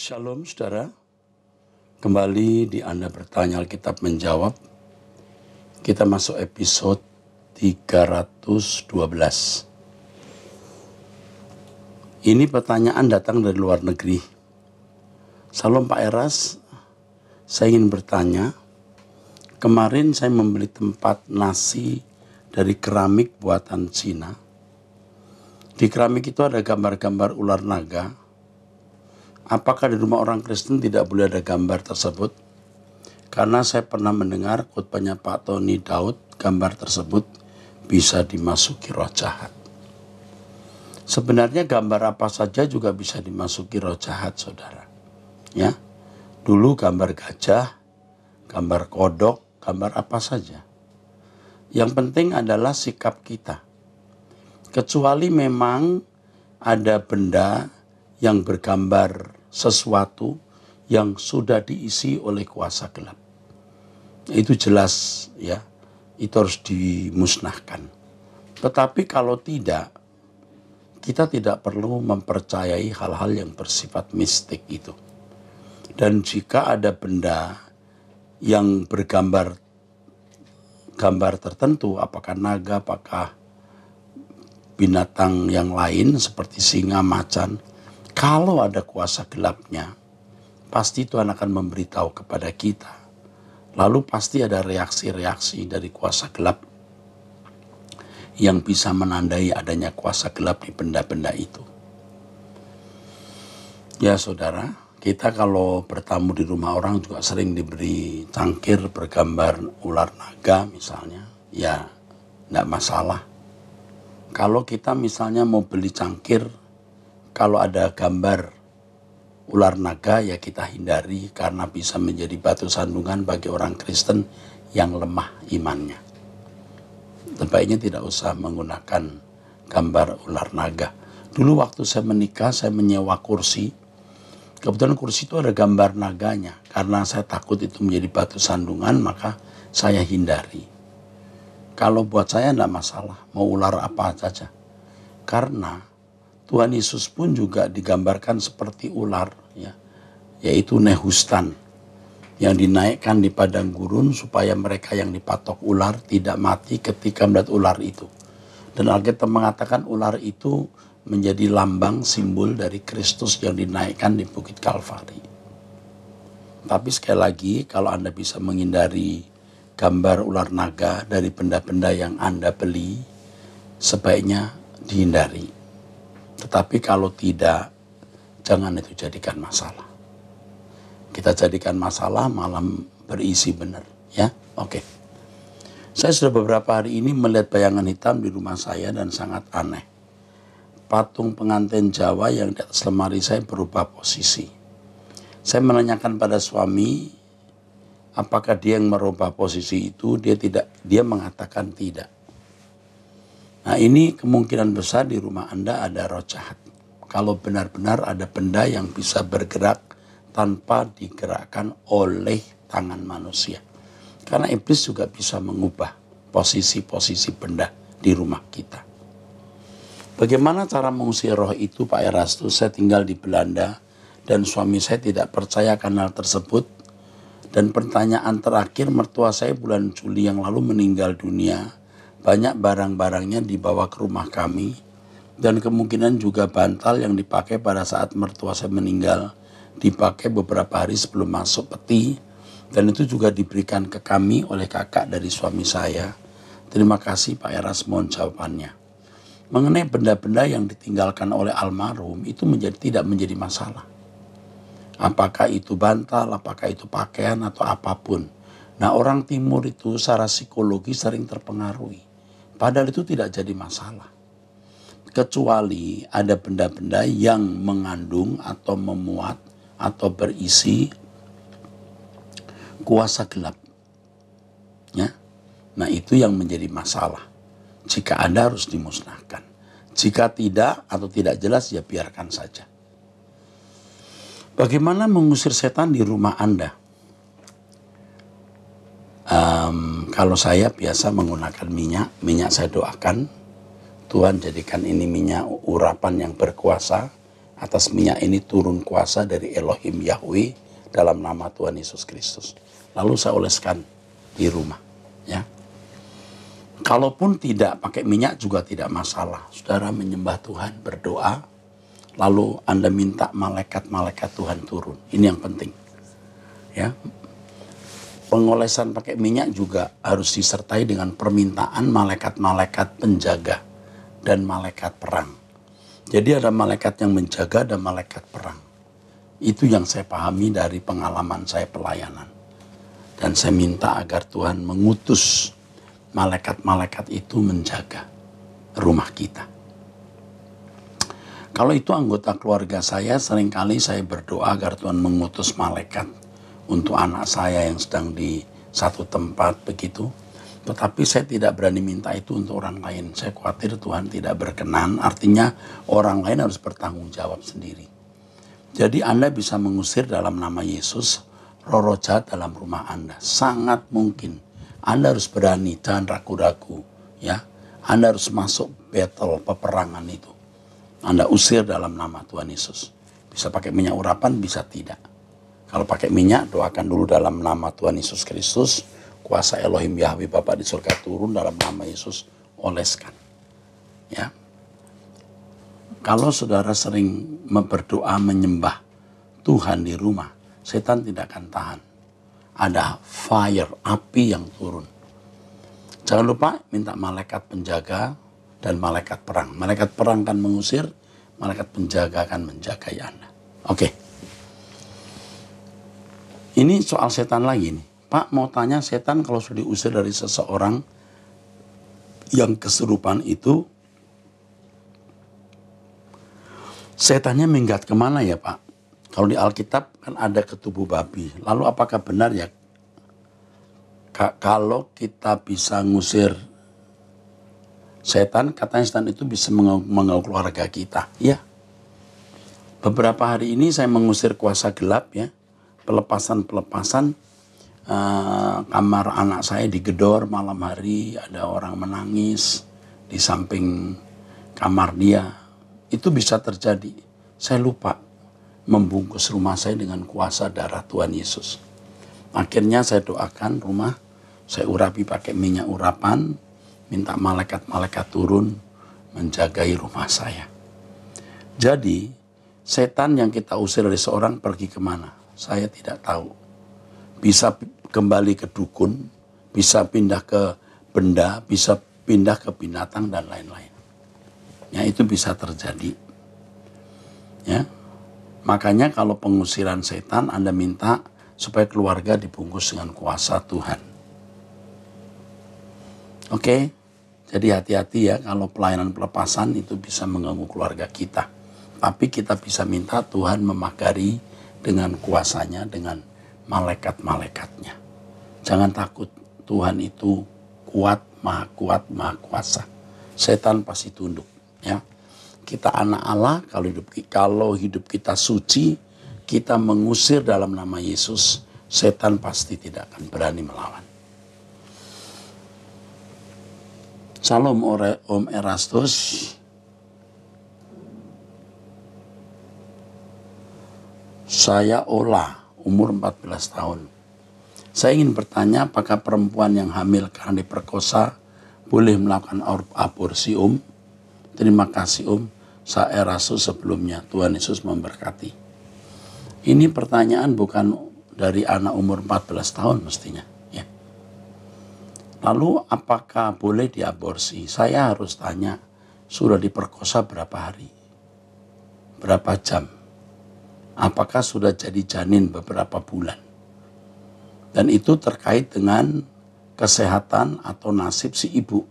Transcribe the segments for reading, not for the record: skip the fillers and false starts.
Shalom saudara, kembali di Anda Bertanya Alkitab Menjawab. Kita masuk episode 312. Ini pertanyaan datang dari luar negeri. Salam Pak Eras, saya ingin bertanya. Kemarin saya membeli tempat nasi dari keramik buatan Cina. Di keramik itu ada gambar-gambar ular naga. Apakah di rumah orang Kristen tidak boleh ada gambar tersebut? Karena saya pernah mendengar khotbahnya Pak Tony Daud, gambar tersebut bisa dimasuki roh jahat. Sebenarnya gambar apa saja juga bisa dimasuki roh jahat, saudara. Ya, dulu gambar gajah, gambar kodok, gambar apa saja. Yang penting adalah sikap kita. Kecuali memang ada benda yang bergambar sesuatu yang sudah diisi oleh kuasa gelap. Itu jelas ya, itu harus dimusnahkan. Tetapi kalau tidak, kita tidak perlu mempercayai hal-hal yang bersifat mistik itu. Dan jika ada benda yang bergambar tertentu, apakah naga, apakah binatang yang lain seperti singa, macan, kalau ada kuasa gelapnya, pasti Tuhan akan memberitahu kepada kita. Lalu pasti ada reaksi-reaksi dari kuasa gelap yang bisa menandai adanya kuasa gelap di benda-benda itu. Ya saudara, kita kalau bertamu di rumah orang juga sering diberi cangkir bergambar ular naga misalnya. Ya, tidak masalah. Kalau kita misalnya mau beli cangkir, kalau ada gambar ular naga ya kita hindari karena bisa menjadi batu sandungan bagi orang Kristen yang lemah imannya. Sebaiknya tidak usah menggunakan gambar ular naga. Dulu waktu saya menikah saya menyewa kursi. Kebetulan kursi itu ada gambar naganya. Karena saya takut itu menjadi batu sandungan maka saya hindari. Kalau buat saya tidak masalah, mau ular apa saja. Karena Tuhan Yesus pun juga digambarkan seperti ular, ya, yaitu Nehustan, yang dinaikkan di padang gurun supaya mereka yang dipatok ular tidak mati ketika melihat ular itu. Dan Alkitab mengatakan ular itu menjadi lambang simbol dari Kristus yang dinaikkan di Bukit Kalvari. Tapi sekali lagi, kalau Anda bisa menghindari gambar ular naga dari benda-benda yang Anda beli, sebaiknya dihindari. Tetapi kalau tidak, jangan itu jadikan masalah. Kita jadikan masalah malam berisi benar, ya. Oke. Saya sudah beberapa hari ini melihat bayangan hitam di rumah saya dan sangat aneh. Patung pengantin Jawa yang di atas lemari saya berubah posisi. Saya menanyakan pada suami, apakah dia yang merubah posisi itu? Dia mengatakan tidak. Nah ini kemungkinan besar di rumah Anda ada roh jahat. Kalau benar-benar ada benda yang bisa bergerak tanpa digerakkan oleh tangan manusia. Karena iblis juga bisa mengubah posisi-posisi benda di rumah kita. Bagaimana cara mengusir roh itu Pak Erastu? Saya tinggal di Belanda dan suami saya tidak percaya akan hal tersebut. Dan pertanyaan terakhir, mertua saya bulan Juli yang lalu meninggal dunia. Banyak barang-barangnya dibawa ke rumah kami dan kemungkinan juga bantal yang dipakai pada saat mertua saya meninggal dipakai beberapa hari sebelum masuk peti dan itu juga diberikan ke kami oleh kakak dari suami saya. Terima kasih Pak Eras, mohon jawabannya. Mengenai benda-benda yang ditinggalkan oleh almarhum itu tidak menjadi masalah. Apakah itu bantal, apakah itu pakaian atau apapun. Nah orang timur itu secara psikologi sering terpengaruhi. Padahal itu tidak jadi masalah. Kecuali ada benda-benda yang mengandung atau memuat atau berisi kuasa gelap. Ya. Nah itu yang menjadi masalah. Jika Anda harus dimusnahkan. Jika tidak atau tidak jelas ya biarkan saja. Bagaimana mengusir setan di rumah Anda? Kalau saya biasa menggunakan minyak saya doakan, Tuhan jadikan ini minyak urapan yang berkuasa, Atas minyak ini turun kuasa dari Elohim Yahweh dalam nama Tuhan Yesus Kristus. Lalu saya oleskan di rumah. Ya. Kalaupun tidak pakai minyak juga tidak masalah. Saudara menyembah Tuhan, berdoa, lalu Anda minta malaikat-malaikat Tuhan turun. Ini yang penting. Ya. Pengolesan pakai minyak juga harus disertai dengan permintaan malaikat-malaikat penjaga dan malaikat perang. Jadi ada malaikat yang menjaga dan malaikat perang. Itu yang saya pahami dari pengalaman saya pelayanan. Dan saya minta agar Tuhan mengutus malaikat-malaikat itu menjaga rumah kita. Kalau itu anggota keluarga saya, seringkali saya berdoa agar Tuhan mengutus malaikat untuk anak saya yang sedang di satu tempat begitu. Tetapi saya tidak berani minta itu untuk orang lain. Saya khawatir Tuhan tidak berkenan, artinya orang lain harus bertanggung jawab sendiri. Jadi Anda bisa mengusir dalam nama Yesus roh-roh jahat dalam rumah Anda. Sangat mungkin. Anda harus berani, jangan ragu-ragu. Ya, Anda harus masuk battle, peperangan itu. Anda usir dalam nama Tuhan Yesus. Bisa pakai minyak urapan, bisa tidak. Kalau pakai minyak, doakan dulu dalam nama Tuhan Yesus Kristus. Kuasa Elohim Yahweh Bapa di surga turun dalam nama Yesus, oleskan. Ya. Kalau saudara sering berdoa menyembah Tuhan di rumah, setan tidak akan tahan. Ada fire, api yang turun. Jangan lupa minta malaikat penjaga dan malaikat perang. Malaikat perang akan mengusir, malaikat penjaga akan menjagai Anda. Oke. Ini soal setan lagi nih. Pak mau tanya, setan kalau sudah diusir dari seseorang yang kesurupan itu, setannya minggat kemana ya Pak? Kalau di Alkitab kan ada ke tubuh babi. Lalu apakah benar ya kalau kita bisa ngusir setan, katanya setan itu bisa mengganggu keluarga kita. Ya. Beberapa hari ini saya mengusir kuasa gelap ya. Pelepasan kamar anak saya digedor malam hari, ada orang menangis di samping kamar dia. Itu bisa terjadi. Saya lupa membungkus rumah saya dengan kuasa darah Tuhan Yesus. Akhirnya saya doakan rumah, saya urapi pakai minyak urapan, minta malaikat-malaikat turun menjagai rumah saya. Jadi setan yang kita usir dari seorang pergi kemana? Saya tidak tahu. Bisa kembali ke dukun, bisa pindah ke benda, bisa pindah ke binatang dan lain-lain. Ya, itu bisa terjadi. Ya. Makanya kalau pengusiran setan Anda minta supaya keluarga dibungkus dengan kuasa Tuhan. Oke. Jadi hati-hati ya kalau pelayanan pelepasan itu bisa mengganggu keluarga kita. Tapi kita bisa minta Tuhan memagari dengan kuasanya, dengan malaikat-malaikatnya. Jangan takut, Tuhan itu kuat, maha kuasa. Setan pasti tunduk. Ya, kita anak Allah, kalau hidup kita suci, kita mengusir dalam nama Yesus, setan pasti tidak akan berani melawan. Salam Om Erastus. Saya Ola, umur 14 tahun. Saya ingin bertanya, apakah perempuan yang hamil karena diperkosa boleh melakukan aborsi, Om? Terima kasih, Om. Saya Erastus sebelumnya. Tuhan Yesus memberkati. Ini pertanyaan bukan dari anak umur 14 tahun mestinya. Ya. Lalu apakah boleh diaborsi? Saya harus tanya, sudah diperkosa berapa hari? Berapa jam? Apakah sudah jadi janin beberapa bulan? Dan itu terkait dengan kesehatan atau nasib si ibu.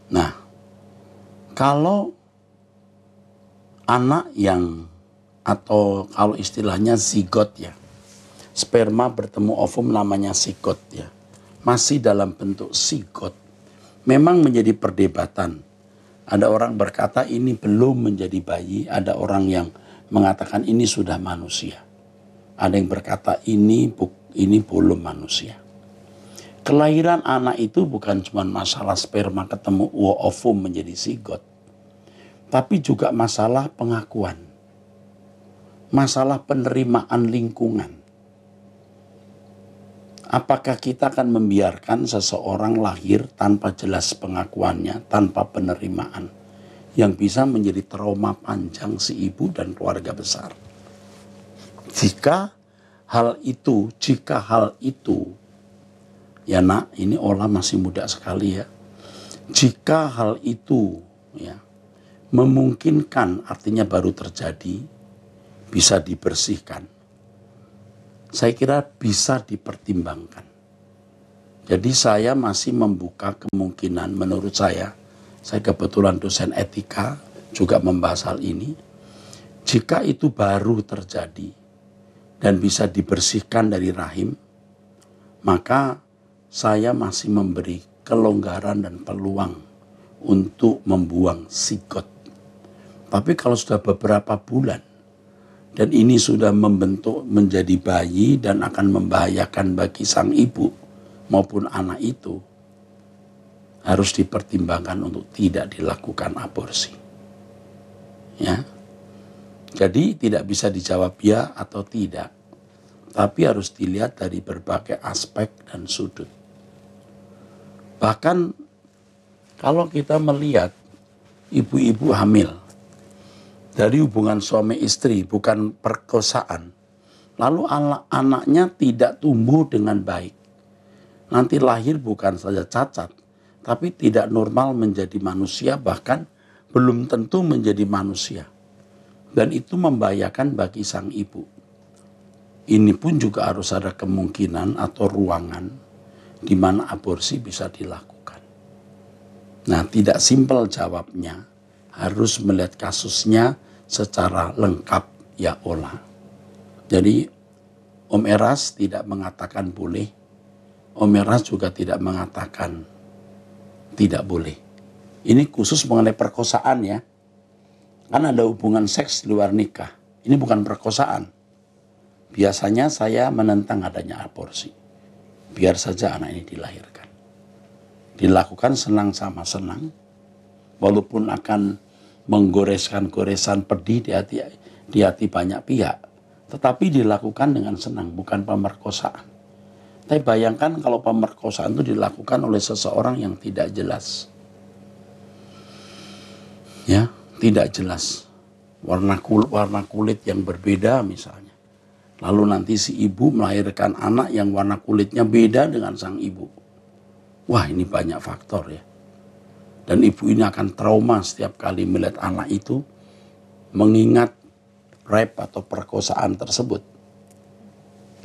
Nah, kalau anak yang, atau kalau istilahnya zigot ya, sperma bertemu ovum namanya zigot ya, masih dalam bentuk zigot, memang menjadi perdebatan. Ada orang berkata ini belum menjadi bayi, ada orang yang mengatakan ini sudah manusia. Ada yang berkata ini belum manusia. Kelahiran anak itu bukan cuma masalah sperma ketemu ovum menjadi zigot. tapi juga masalah pengakuan, masalah penerimaan lingkungan. Apakah kita akan membiarkan seseorang lahir tanpa jelas pengakuannya, tanpa penerimaan, yang bisa menjadi trauma panjang si ibu dan keluarga besar? Jika hal itu, ya nak, ini Ola masih muda sekali ya. Jika hal itu ya memungkinkan, artinya baru terjadi, bisa dibersihkan, saya kira bisa dipertimbangkan. Jadi saya masih membuka kemungkinan, menurut saya kebetulan dosen etika juga membahas hal ini. Jika itu baru terjadi dan bisa dibersihkan dari rahim, maka saya masih memberi kelonggaran dan peluang untuk membuang sigot. Tapi kalau sudah beberapa bulan dan ini sudah membentuk menjadi bayi dan akan membahayakan bagi sang ibu maupun anak itu, harus dipertimbangkan untuk tidak dilakukan aborsi. Ya. Jadi tidak bisa dijawab ya atau tidak, tapi harus dilihat dari berbagai aspek dan sudut. Bahkan kalau kita melihat ibu-ibu hamil dari hubungan suami istri, bukan perkosaan, lalu anaknya tidak tumbuh dengan baik, nanti lahir bukan saja cacat, tapi tidak normal menjadi manusia, bahkan belum tentu menjadi manusia. Dan itu membahayakan bagi sang ibu. Ini pun juga harus ada kemungkinan atau ruangan di mana aborsi bisa dilakukan. Nah, tidak simpel jawabnya, harus melihat kasusnya secara lengkap ya Ola. Jadi Om Eras tidak mengatakan boleh, Om Eras juga tidak mengatakan tidak boleh. Ini khusus mengenai perkosaan ya. Kan ada hubungan seks di luar nikah. Ini bukan perkosaan. Biasanya saya menentang adanya aborsi. Biar saja anak ini dilahirkan. Dilakukan senang sama senang. Walaupun akan menggoreskan-goresan pedih di hati banyak pihak, tetapi dilakukan dengan senang, bukan pemerkosaan. Tapi bayangkan kalau pemerkosaan itu dilakukan oleh seseorang yang tidak jelas, ya, tidak jelas, warna kulit yang berbeda misalnya, lalu nanti si ibu melahirkan anak yang warna kulitnya beda dengan sang ibu. Wah, ini banyak faktor ya. Dan ibu ini akan trauma setiap kali melihat anak itu, mengingat rape atau perkosaan tersebut.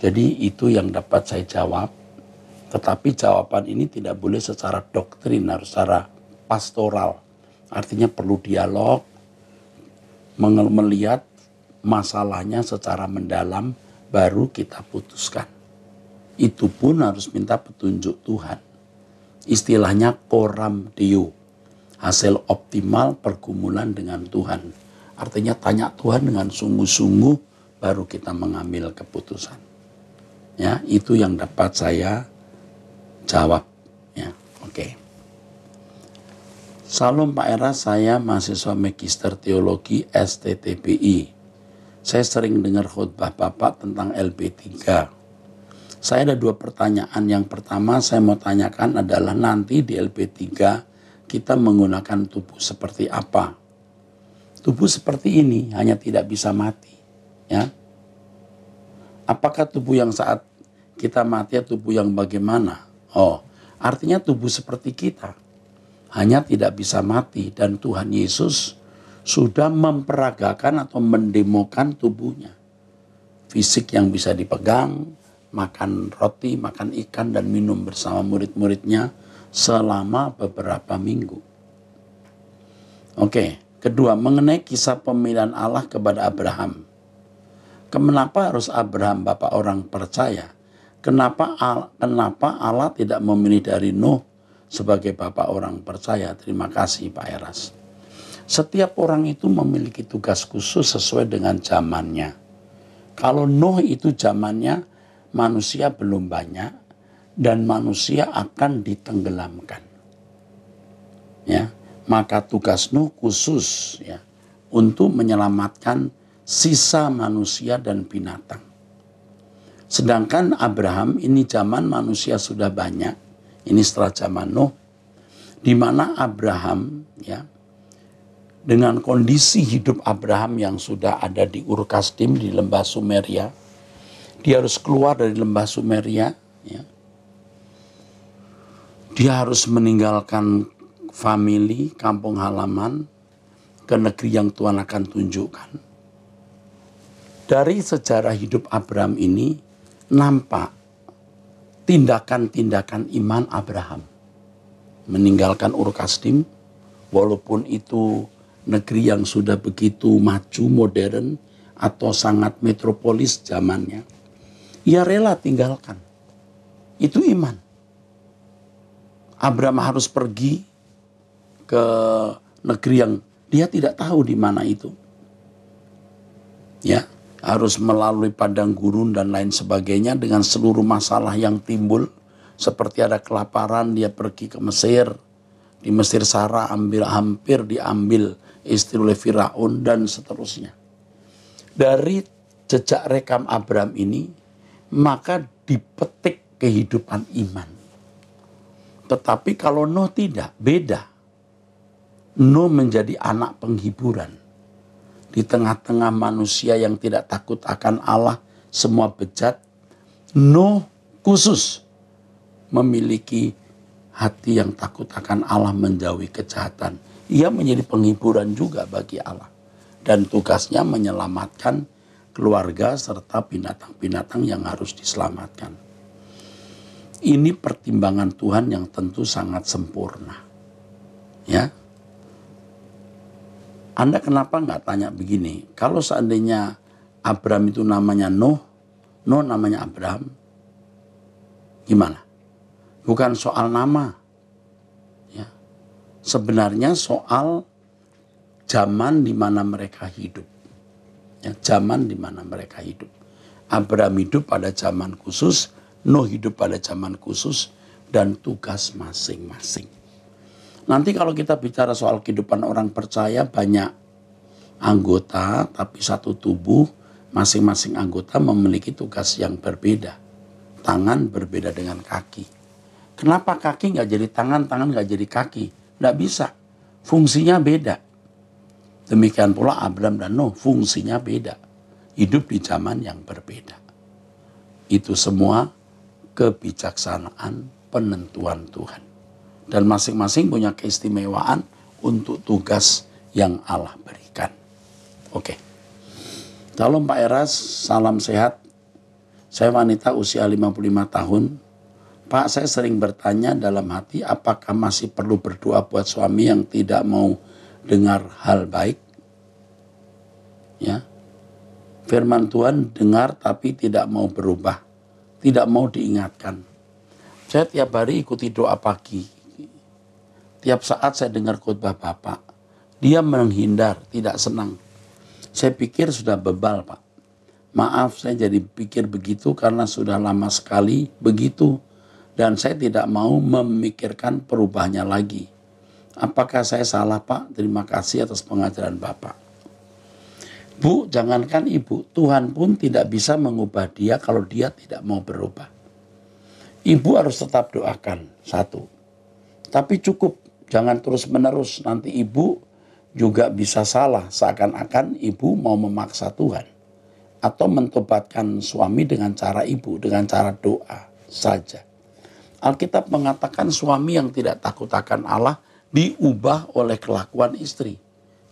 Jadi itu yang dapat saya jawab. Tetapi jawaban ini tidak boleh secara doktrin, harus secara pastoral. Artinya perlu dialog, melihat masalahnya secara mendalam, baru kita putuskan. Itu pun harus minta petunjuk Tuhan. Istilahnya coram Deo. Hasil optimal pergumulan dengan Tuhan. Artinya tanya Tuhan dengan sungguh-sungguh, baru kita mengambil keputusan. Ya, itu yang dapat saya jawab. Ya, oke. Salam Pak Eras, saya mahasiswa Magister Teologi STTBI. Saya sering dengar khutbah Bapak tentang LP3. Saya ada dua pertanyaan. Yang pertama saya mau tanyakan adalah nanti di LP3 kita menggunakan tubuh seperti apa? Tubuh seperti ini hanya tidak bisa mati, ya. Apakah tubuh yang saat kita mati atau tubuh yang bagaimana? Oh, artinya tubuh seperti kita hanya tidak bisa mati, dan Tuhan Yesus sudah memperagakan atau mendemokan tubuhnya. Fisik yang bisa dipegang, makan roti, makan ikan dan minum bersama murid-muridnya selama beberapa minggu. Oke, kedua, mengenai kisah pemilihan Allah kepada Abraham. Kenapa harus Abraham, bapak orang percaya? Kenapa Allah tidak memilih dari Nuh sebagai bapak orang percaya? Terima kasih Pak Eras. Setiap orang itu memiliki tugas khusus sesuai dengan zamannya. Kalau Nuh itu zamannya manusia belum banyak dan manusia akan ditenggelamkan. Ya, Maka tugas Nuh khusus ya untuk menyelamatkan sisa manusia dan binatang. Sedangkan Abraham ini zaman manusia sudah banyak. Ini setelah zaman Nuh, di mana Abraham ya dengan kondisi hidup Abraham yang sudah ada di Ur Kasdim di lembah Sumeria, dia harus keluar dari lembah Sumeria ya. Dia harus meninggalkan famili, kampung halaman, ke negeri yang Tuhan akan tunjukkan. Dari sejarah hidup Abraham ini nampak tindakan-tindakan iman Abraham. Meninggalkan Ur Kasdim, walaupun itu negeri yang sudah begitu maju, modern, atau sangat metropolis zamannya, ia rela tinggalkan. Itu iman. Abraham harus pergi ke negeri yang dia tidak tahu di mana itu. Ya, harus melalui padang gurun dan lain sebagainya dengan seluruh masalah yang timbul. Seperti ada kelaparan, dia pergi ke Mesir. Di Mesir Sarah hampir diambil istri oleh Firaun dan seterusnya. Dari jejak rekam Abraham ini, maka dipetik kehidupan iman. Tetapi kalau Nuh tidak, beda. Nuh menjadi anak penghiburan. Di tengah-tengah manusia yang tidak takut akan Allah, semua bejat, Nuh khusus memiliki hati yang takut akan Allah, menjauhi kejahatan. Ia menjadi penghiburan juga bagi Allah. Dan tugasnya menyelamatkan keluarga serta binatang-binatang yang harus diselamatkan. Ini pertimbangan Tuhan yang tentu sangat sempurna. Ya, Anda kenapa nggak tanya begini? Kalau seandainya Abraham itu namanya Nuh namanya Abraham, gimana? Bukan soal nama. Ya, sebenarnya soal zaman di mana mereka hidup. Ya, zaman di mana mereka hidup. Abraham hidup pada zaman khusus, Nuh hidup pada zaman khusus, dan tugas masing-masing. Nanti kalau kita bicara soal kehidupan orang percaya, banyak anggota tapi satu tubuh, masing-masing anggota memiliki tugas yang berbeda. Tangan berbeda dengan kaki. Kenapa kaki nggak jadi tangan, tangan nggak jadi kaki? Nggak bisa, fungsinya beda. Demikian pula Abraham dan Nuh, fungsinya beda. Hidup di zaman yang berbeda. Itu semua kebijaksanaan penentuan Tuhan. Dan masing-masing punya keistimewaan untuk tugas yang Allah berikan. Oke. Salam Pak Eras, salam sehat. Saya wanita usia 55 tahun. Pak, saya sering bertanya dalam hati, apakah masih perlu berdoa buat suami yang tidak mau dengar hal baik? Ya. Firman Tuhan dengar tapi tidak mau berubah. Tidak mau diingatkan. Saya tiap hari ikuti doa pagi. Tiap saat saya dengar khotbah Bapak. Dia menghindar, tidak senang. Saya pikir sudah bebal, Pak. Maaf, saya jadi pikir begitu karena sudah lama sekali begitu. Dan saya tidak mau memikirkan perubahannya lagi. Apakah saya salah, Pak? Terima kasih atas pengajaran Bapak. Bu, jangankan ibu, Tuhan pun tidak bisa mengubah dia kalau dia tidak mau berubah. Ibu harus tetap doakan, satu. Tapi cukup, jangan terus-menerus. Nanti ibu juga bisa salah, seakan-akan ibu mau memaksa Tuhan. Atau mentobatkan suami dengan cara ibu, dengan cara doa saja. Alkitab mengatakan suami yang tidak takut akan Allah diubah oleh kelakuan istri.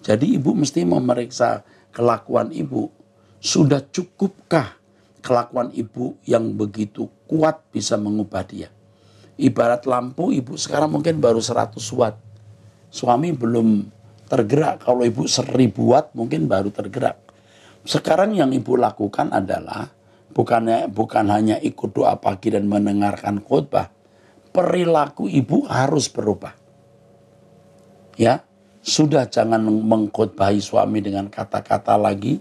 Jadi ibu mesti memeriksa kelakuan ibu. Sudah cukupkah kelakuan ibu yang begitu kuat bisa mengubah dia? Ibarat lampu, ibu sekarang mungkin baru 100 watt. Suami belum tergerak. Kalau ibu 1000 watt mungkin baru tergerak. Sekarang yang ibu lakukan adalah bukan hanya ikut doa pagi dan mendengarkan khotbah. Perilaku ibu harus berubah. Ya. Sudah jangan mengkhotbahi suami dengan kata-kata lagi.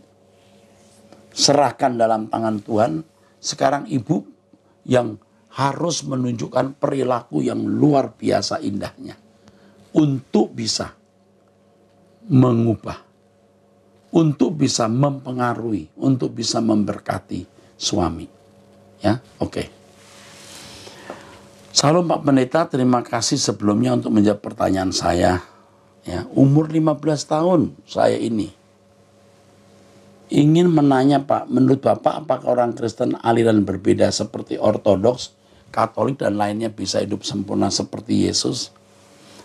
Serahkan dalam tangan Tuhan. Sekarang ibu yang harus menunjukkan perilaku yang luar biasa indahnya. Untuk bisa mengubah, untuk bisa mempengaruhi, untuk bisa memberkati suami. Ya, oke. Salam Pak Pendeta, terima kasih sebelumnya untuk menjawab pertanyaan saya. Ya, umur 15 tahun saya ini ingin menanya Pak, menurut Bapak apakah orang Kristen aliran berbeda seperti Ortodoks, Katolik dan lainnya bisa hidup sempurna seperti Yesus?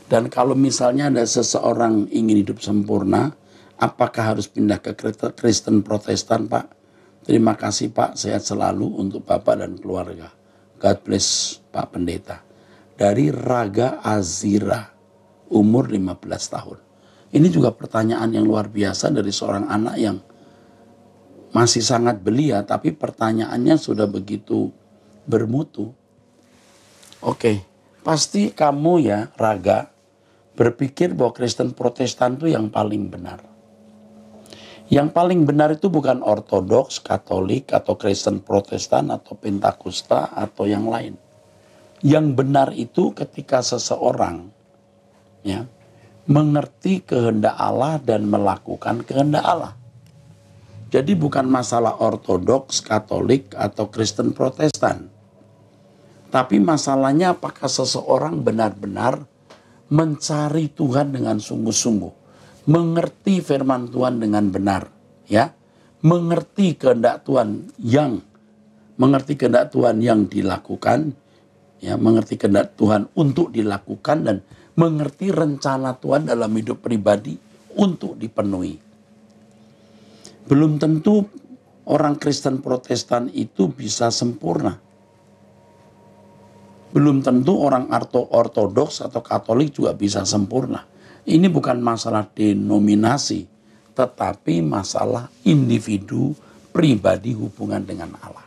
Dan kalau misalnya ada seseorang ingin hidup sempurna, apakah harus pindah ke Kristen Protestan Pak? Terima kasih Pak, sehat selalu untuk Bapak dan keluarga. God bless Pak Pendeta. Dari Raga Azira, umur 15 tahun. Ini juga pertanyaan yang luar biasa dari seorang anak yang masih sangat belia, tapi pertanyaannya sudah begitu bermutu. Oke, pasti kamu ya Raga berpikir bahwa Kristen Protestan itu yang paling benar. Yang paling benar itu bukan Ortodoks, Katolik, atau Kristen Protestan, atau Pentakosta, atau yang lain. Yang benar itu ketika seseorang ya mengerti kehendak Allah dan melakukan kehendak Allah. Jadi bukan masalah Ortodoks, Katolik, atau Kristen Protestan. Tapi masalahnya apakah seseorang benar-benar mencari Tuhan dengan sungguh-sungguh, mengerti firman Tuhan dengan benar, ya, mengerti kehendak Tuhan yang dilakukan, ya, mengerti kehendak Tuhan untuk dilakukan dan mengerti rencana Tuhan dalam hidup pribadi untuk dipenuhi. Belum tentu orang Kristen Protestan itu bisa sempurna. Belum tentu orang Ortodoks atau Katolik juga bisa sempurna. Ini bukan masalah denominasi, tetapi masalah individu pribadi hubungan dengan Allah.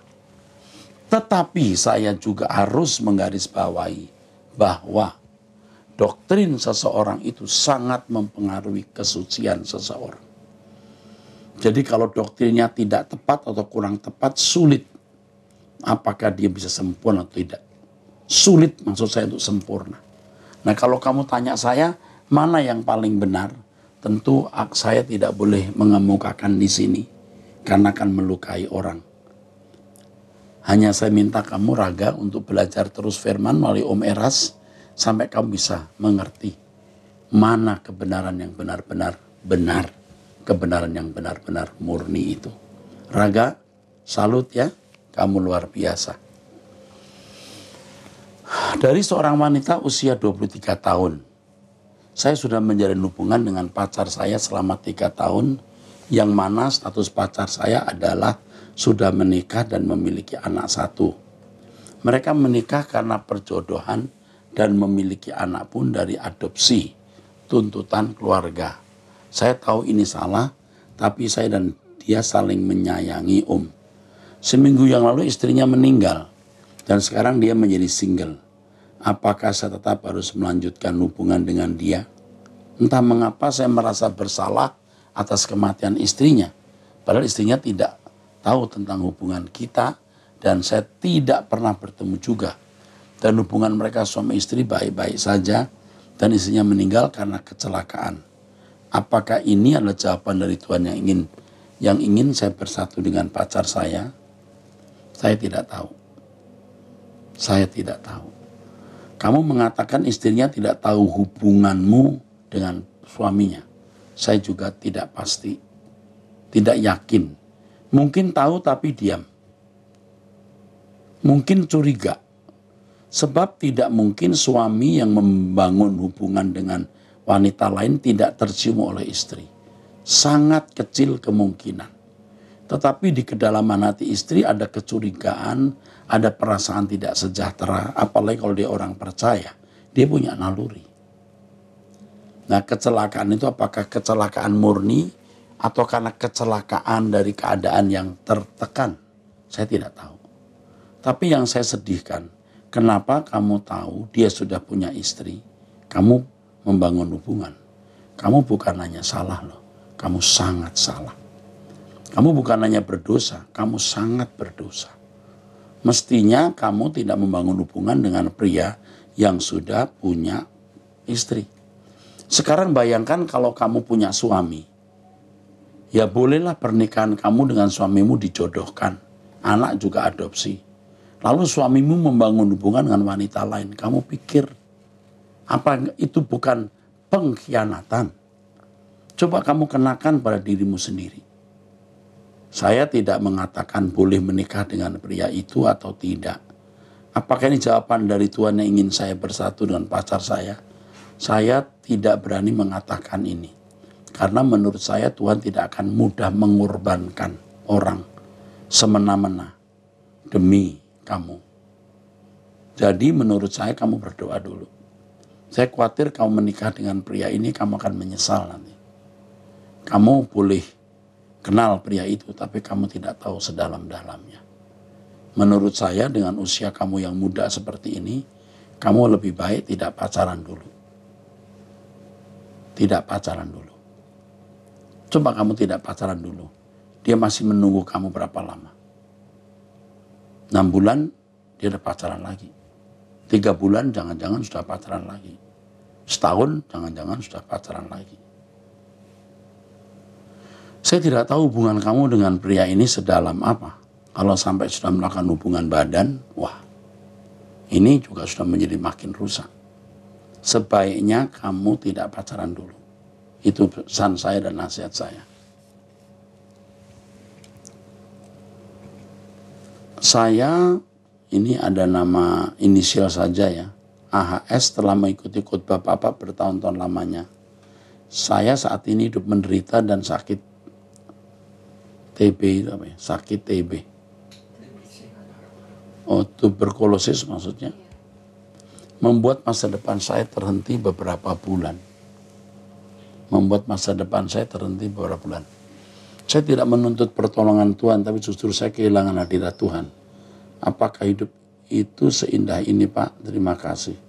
Tetapi saya juga harus menggarisbawahi bahwa doktrin seseorang itu sangat mempengaruhi kesucian seseorang. Jadi kalau doktrinnya tidak tepat atau kurang tepat, sulit apakah dia bisa sempurna atau tidak. Sulit maksud saya untuk sempurna. Nah kalau kamu tanya saya, mana yang paling benar? Tentu saya tidak boleh mengemukakan di sini karena akan melukai orang. Hanya saya minta kamu Raga untuk belajar terus firman melalui Om Eras sampai kamu bisa mengerti mana kebenaran yang benar-benar benar, kebenaran yang benar-benar murni itu. Raga, salut ya, kamu luar biasa. Dari seorang wanita usia 23 tahun, saya sudah menjalin hubungan dengan pacar saya selama 3 tahun, yang mana status pacar saya adalah sudah menikah dan memiliki anak 1. Mereka menikah karena perjodohan dan memiliki anak pun dari adopsi, tuntutan keluarga. Saya tahu ini salah, tapi saya dan dia saling menyayangi Om. Seminggu yang lalu istrinya meninggal, dan sekarang dia menjadi single. Apakah saya tetap harus melanjutkan hubungan dengan dia? Entah mengapa saya merasa bersalah atas kematian istrinya. Padahal istrinya tidak tahu tentang hubungan kita dan saya tidak pernah bertemu juga. Dan hubungan mereka suami istri baik-baik saja dan istrinya meninggal karena kecelakaan. Apakah ini adalah jawaban dari Tuhan yang ingin saya bersatu dengan pacar saya? Saya tidak tahu. Saya tidak tahu. Kamu mengatakan istrinya tidak tahu hubunganmu dengan suaminya. Saya juga tidak pasti, tidak yakin. Mungkin tahu tapi diam. Mungkin curiga. Sebab tidak mungkin suami yang membangun hubungan dengan wanita lain tidak tercium oleh istri. Sangat kecil kemungkinan. Tetapi di kedalaman hati istri ada kecurigaan, ada perasaan tidak sejahtera, apalagi kalau dia orang percaya, dia punya naluri. Nah kecelakaan itu apakah kecelakaan murni atau karena kecelakaan dari keadaan yang tertekan? Saya tidak tahu. Tapi yang saya sedihkan, kenapa kamu tahu dia sudah punya istri, kamu membangun hubungan. Kamu bukan hanya salah loh, kamu sangat salah. Kamu bukan hanya berdosa, kamu sangat berdosa. Mestinya kamu tidak membangun hubungan dengan pria yang sudah punya istri. Sekarang bayangkan kalau kamu punya suami. Ya bolehlah pernikahan kamu dengan suamimu dijodohkan. Anak juga adopsi. Lalu suamimu membangun hubungan dengan wanita lain. Kamu pikir apa itu bukan pengkhianatan? Coba kamu kenakan pada dirimu sendiri. Saya tidak mengatakan boleh menikah dengan pria itu atau tidak. Apakah ini jawaban dari Tuhan yang ingin saya bersatu dengan pacar saya? Saya tidak berani mengatakan ini. Karena menurut saya Tuhan tidak akan mudah mengorbankan orang semena-mena demi kamu. Jadi menurut saya kamu berdoa dulu. Saya khawatir kamu menikah dengan pria ini kamu akan menyesal nanti. Kamu boleh kenal pria itu tapi kamu tidak tahu sedalam-dalamnya. Menurut saya dengan usia kamu yang muda seperti ini, kamu lebih baik tidak pacaran dulu. Tidak pacaran dulu. Coba kamu tidak pacaran dulu. Dia masih menunggu kamu berapa lama? 6 bulan dia udah pacaran lagi. 3 bulan jangan-jangan sudah pacaran lagi. Setahun jangan-jangan sudah pacaran lagi. Saya tidak tahu hubungan kamu dengan pria ini sedalam apa. Kalau sampai sudah melakukan hubungan badan, wah, ini juga sudah menjadi makin rusak. Sebaiknya kamu tidak pacaran dulu. Itu pesan saya dan nasihat saya. Saya, ini ada nama inisial saja ya. AHS telah mengikuti khotbah Bapak bertahun-tahun lamanya. Saya saat ini hidup menderita dan sakit TB itu apa ya? Sakit TB. Oh, tuberkulosis maksudnya. Membuat masa depan saya terhenti beberapa bulan. Saya tidak menuntut pertolongan Tuhan, tapi justru saya kehilangan hadirat Tuhan. Apakah hidup itu seindah ini, Pak? Terima kasih.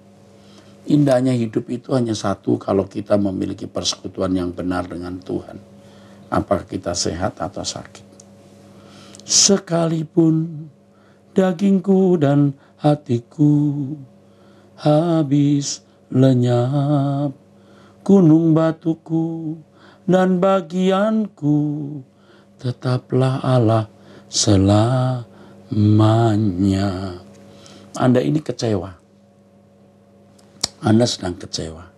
Indahnya hidup itu hanya satu kalau kita memiliki persekutuan yang benar dengan Tuhan. Apakah kita sehat atau sakit? Sekalipun dagingku dan hatiku habis lenyap, gunung batuku dan bagianku tetaplah Allah selamanya. Anda ini kecewa. Anda sedang kecewa.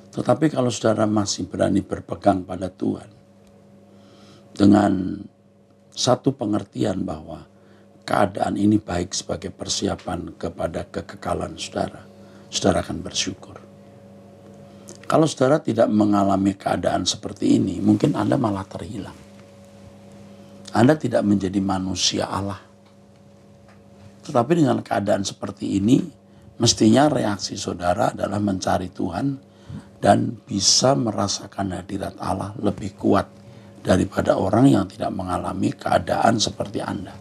Tetapi kalau saudara masih berani berpegang pada Tuhan dengan satu pengertian bahwa keadaan ini baik sebagai persiapan kepada kekekalan saudara, saudara akan bersyukur. Kalau saudara tidak mengalami keadaan seperti ini, mungkin Anda malah terhilang. Anda tidak menjadi manusia Allah. Tetapi dengan keadaan seperti ini, mestinya reaksi saudara adalah mencari Tuhan dan bisa merasakan hadirat Allah lebih kuat daripada orang yang tidak mengalami keadaan seperti Anda.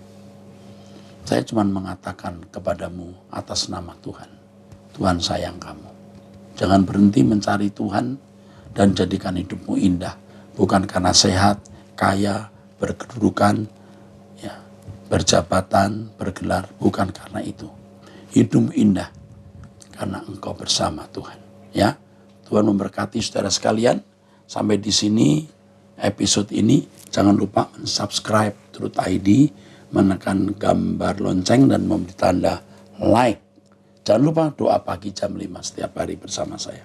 Saya cuma mengatakan kepadamu atas nama Tuhan. Tuhan sayang kamu. Jangan berhenti mencari Tuhan dan jadikan hidupmu indah. Bukan karena sehat, kaya, berkedudukan, ya, berjabatan, bergelar. Bukan karena itu. Hidupmu indah karena engkau bersama Tuhan. Ya, Tuhan memberkati saudara sekalian. Sampai di sini episode ini. Jangan lupa subscribe Truth ID, menekan gambar lonceng dan memberi tanda like. Jangan lupa doa pagi jam 5 setiap hari bersama saya.